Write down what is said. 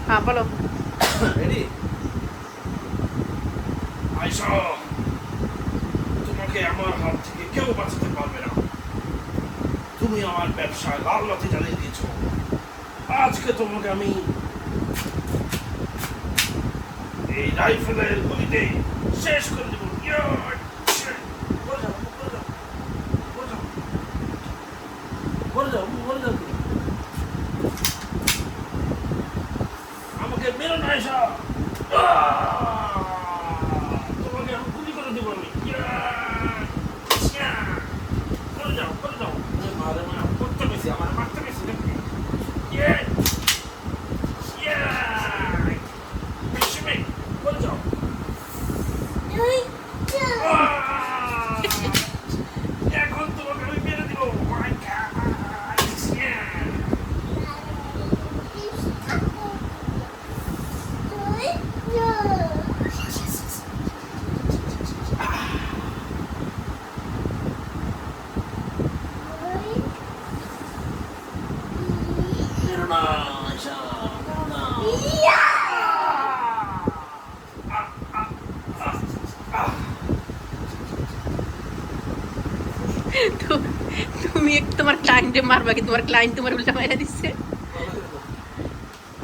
হ্যাঁ বলো। রেডি? আয়শা, তোমাকে আমার হাত থেকে কেউ বাঁচাতে পারবে না। তুমি আমার ব্যবসায় লাল বাতি জ্বালিয়ে দিয়েছো। আজকে তোমাকে আমি এই রাইফেলের গুলিতে শেষ করে দেবো। বলে যাও, বলে যাও, বলে যাও, বলে যাও, বলে যাও। আমাকে মেরো না আয়শা। তোমাকে আমি গুলি করে দেবো আমি। করে যাও, করে যাও। মারে মা করতে পেরেছি, আমার মারতে পেরেছি দেখি। করে যাও। এখন তোমাকে আমি মেরে দিব। My God! Yeah! মেরো না, আয়শা, মেরো না। তুমি তোমার ক্লায়েন্টে মারবা কি? তোমার ক্লায়েন্ট তোমার উল্টা মাইরা দিচ্ছে।